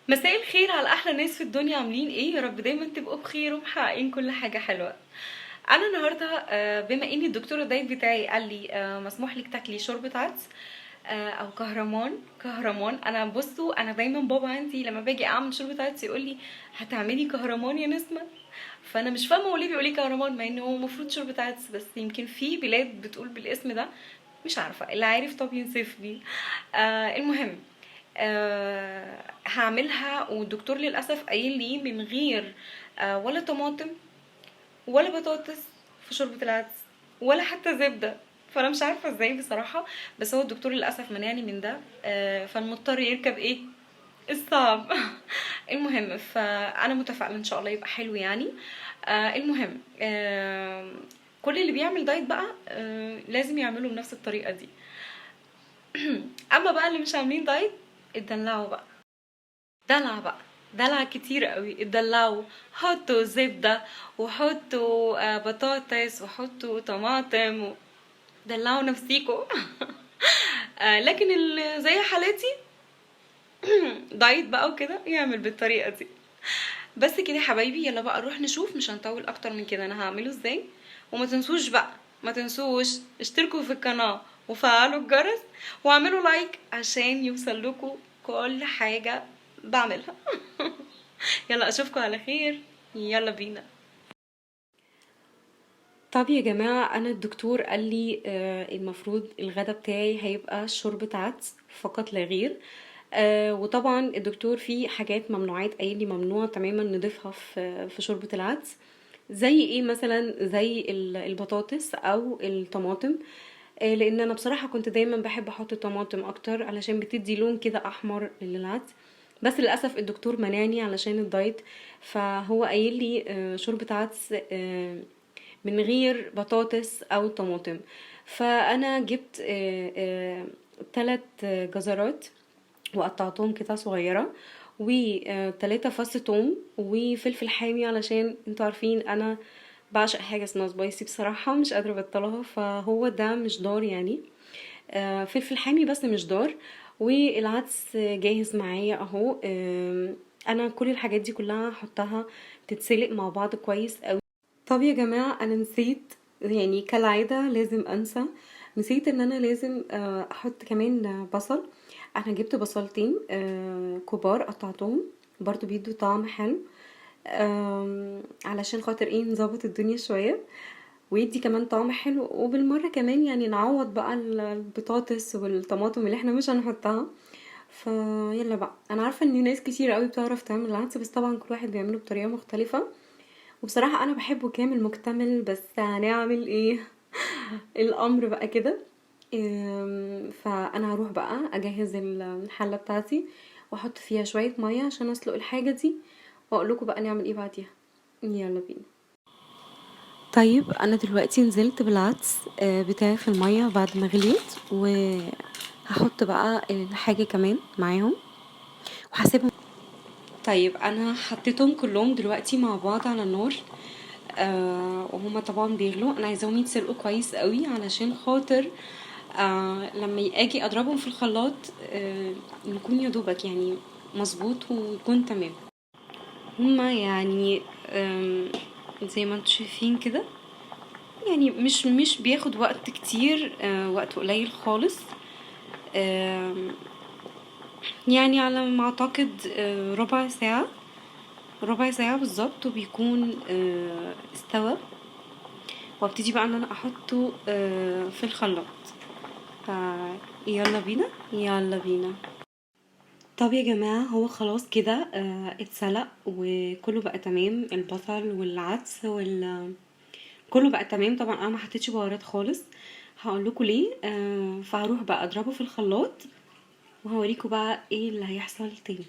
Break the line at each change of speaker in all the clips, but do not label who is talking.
مساء الخير على احلى ناس في الدنيا، عاملين ايه؟ يا رب دايما تبقوا بخير ومحققين كل حاجه حلوه. انا النهارده بما ان الدكتور الدايت بتاعي قال لي مسموح لك تاكلي شوربه عدس او كهرمان. انا بصوا، انا دايما بابا عندي لما باجي اعمل شوربه عدس يقول لي هتعملي كهرمان يا نسمه. فانا مش فاهمه هو ليه بيقول لي كهرمان مع انه هو المفروض شوربه عدس، بس يمكن في بلاد بتقول بالاسم ده. مش عارفه، اللي عارف طب ينصفني. المهم، هعملها، والدكتور للاسف قايل لي من غير ولا طماطم ولا بطاطس في شوربه العدس، ولا حتى زبده. فانا مش عارفه ازاي بصراحه، بس هو الدكتور للاسف منعني من ده. فالمضطر يركب ايه؟ الصعب. المهم، فانا متفائله ان شاء الله يبقى حلو يعني. المهم، كل اللي بيعمل دايت بقى لازم يعمله بنفس الطريقه دي. اما بقى اللي مش عاملين دايت، اتدلعوا بقى. دلع بقى، دلع كتير قوي، اتدلعوا. حطوا زبدة، وحطوا بطاطس، وحطوا طماطم، دلعوا نفسيكوا. لكن اللي زي حالتي دايت بقى وكده يعمل بالطريقة دي. بس كده يا حبايبي، يلا بقى نروح نشوف، مش هنطول اكتر من كده انا هعمله ازاي. وما تنسوش بقى، ما تنسوش اشتركوا في القناة وفعلوا الجرس واعملوا لايك عشان يوصل لكم كل حاجة بعملها. يلا اشوفكم على خير، يلا بينا. طب يا جماعة، أنا الدكتور قال لي المفروض الغدا بتاعي هيبقى شوربة عدس فقط لا غير. وطبعا الدكتور فيه حاجات ممنوعات، قايل لي ممنوع تماما نضيفها في شوربة العدس. زي ايه مثلا؟ زي البطاطس او الطماطم. لان انا بصراحة كنت دايما بحب احط الطماطم اكتر علشان بتدي لون كده احمر للعدس. بس للاسف الدكتور منعني علشان الدايت. فهو قايل لي شوربة عدس من غير بطاطس او طماطم. فانا جبت 3 جزرات وقطعتهم قطع صغيرة، و3 فص توم وفلفل حامي، علشان انتوا عارفين انا بعشق حاجة اسمها سبايسي بصراحة، مش قادرة ابطلها، فهو ده مش دار يعني. فلفل حامي بس مش دار. والعدس جاهز معايا اهو. انا كل الحاجات دي كلها هحطها تتسلق مع بعض كويس قوي. طب يا جماعة، انا نسيت، يعني كالعادة لازم انسى. نسيت ان انا لازم احط كمان بصل. انا جبت بصلتين كبار قطعتهم، برضو بيدوا طعم حلو. علشان خاطر ايه؟ نظبط الدنيا شوية ويدي كمان طعم حلو، وبالمرة كمان يعني نعوض بقى البطاطس والطماطم اللي احنا مش هنحطها. فيلا بقى، انا عارفة ان ناس كتير قوي بتعرف تعمل العدس، بس طبعا كل واحد بيعمله بطريقة مختلفة. وبصراحة انا بحبه كامل مكتمل، بس هنعمل ايه؟ الامر بقى كده. فانا هروح بقى اجهز الحلة بتاعتي، واحط فيها شوية مية عشان اسلق الحاجة دي، واقول لكم بقى نعمل ايه بعديها. يلا بينا. طيب انا دلوقتي نزلت بالعدس بتاعي في المية بعد ما غليت، وهحط بقى الحاجة كمان معاهم وهسيبهم. طيب انا حطيتهم كلهم دلوقتي مع بعض على النار. وهما طبعا بيغلوا، انا عايزاهم يتسلقوا كويس قوي علشان خاطر لما اجي اضربهم في الخلاط يكون يا دوبك يعني مظبوط ويكون تمام. هما يعني زي ما انتوا شايفين كده، يعني مش بياخد وقت كتير، وقت قليل خالص. آم، يعني على ما اعتقد ربع ساعة، ربع ساعة بالظبط، وبيكون استوى. وابتدي بقى ان انا احطه في الخلاط. ف يلا بينا، يلا بينا. طب يا جماعة، هو خلاص كده اتسلق وكله بقى تمام، البصل والعدس كله بقى تمام. طبعا انا ما حطيتش بهارات خالص، هقول لكم ليه. فهروح بقى اضربه في الخلاط وهوريكم بقى ايه اللي هيحصل تاني.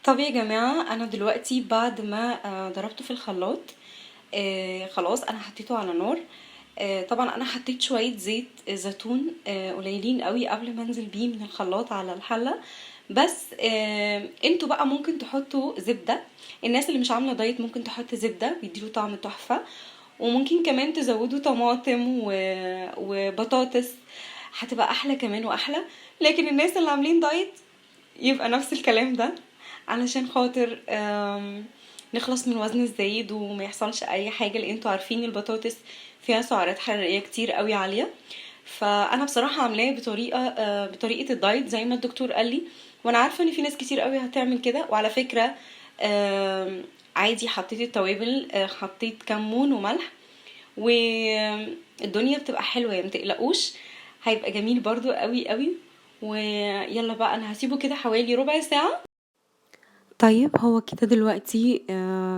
طب يا جماعة، انا دلوقتي بعد ما ضربته في الخلاط خلاص انا حطيته على نار. طبعا انا حطيت شوية زيت زيتون قليلين قوي قبل ما انزل بيه من الخلاط على الحلة. بس انتوا بقى ممكن تحطوا زبدة. الناس اللي مش عاملة دايت ممكن تحط زبدة، بيديله طعم تحفة. وممكن كمان تزودوا طماطم وبطاطس، هتبقى احلى كمان واحلى. لكن الناس اللي عاملين دايت يبقى نفس الكلام ده، علشان خاطر نخلص من الوزن الزايد وما يحصلش اي حاجه، لان انتوا عارفين البطاطس فيها سعرات حراريه كتير قوي عاليه. فانا بصراحه عاملاه بطريقه الدايت زي ما الدكتور قال لي، وانا عارفه ان في ناس كتير قوي هتعمل كده. وعلى فكره عادي حطيت التوابل، حطيت كمون وملح، والدنيا بتبقى حلوه يعني متقلقوش، هيبقى جميل برضو قوي قوي. ويلا بقى انا هسيبه كده حوالي ربع ساعه. طيب هو كده دلوقتي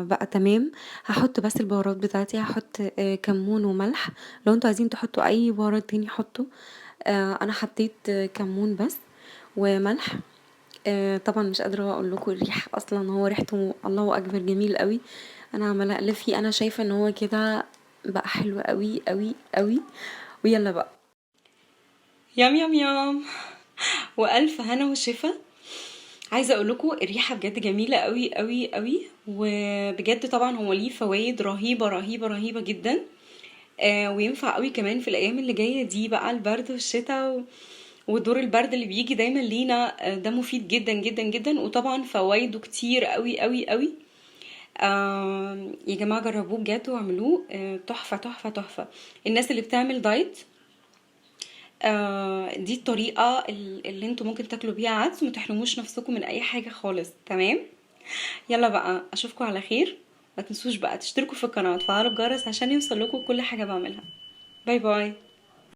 بقى تمام. هحط بس البهارات بتاعتي، هحط كمون وملح. لو انتوا عايزين تحطوا اي بهارات تاني حطوا. انا حطيت كمون بس وملح. طبعا مش قادره اقول لكم الريح، اصلا هو ريحته الله اكبر جميل قوي. انا عماله اقلب فيه، انا شايفه ان هو كده بقى حلو قوي قوي قوي. ويلا بقى، يام يام يام، والف هنا وشفا. عايزه اقول لكم الريحه بجد جميله قوي قوي قوي، وبجد طبعا هو ليه فوائد رهيبه رهيبه رهيبه جدا. وينفع قوي كمان في الايام اللي جايه دي بقى، البرد والشتاء ودور البرد اللي بيجي دايما لينا. ده مفيد جدا جدا جدا، وطبعا فوائده كتير قوي قوي قوي. يا جماعه جربوه بجد واعملوه، تحفه تحفه تحفه. الناس اللي بتعمل دايت، دي الطريقه اللي انتوا ممكن تاكلوا بيها عدس وما تحرموش نفسكم من اي حاجه خالص. تمام. يلا بقى اشوفكم على خير. ما تنسوش بقى تشتركوا في القناه وتفعلوا الجرس عشان يوصل لكم كل حاجه بعملها. باي باي.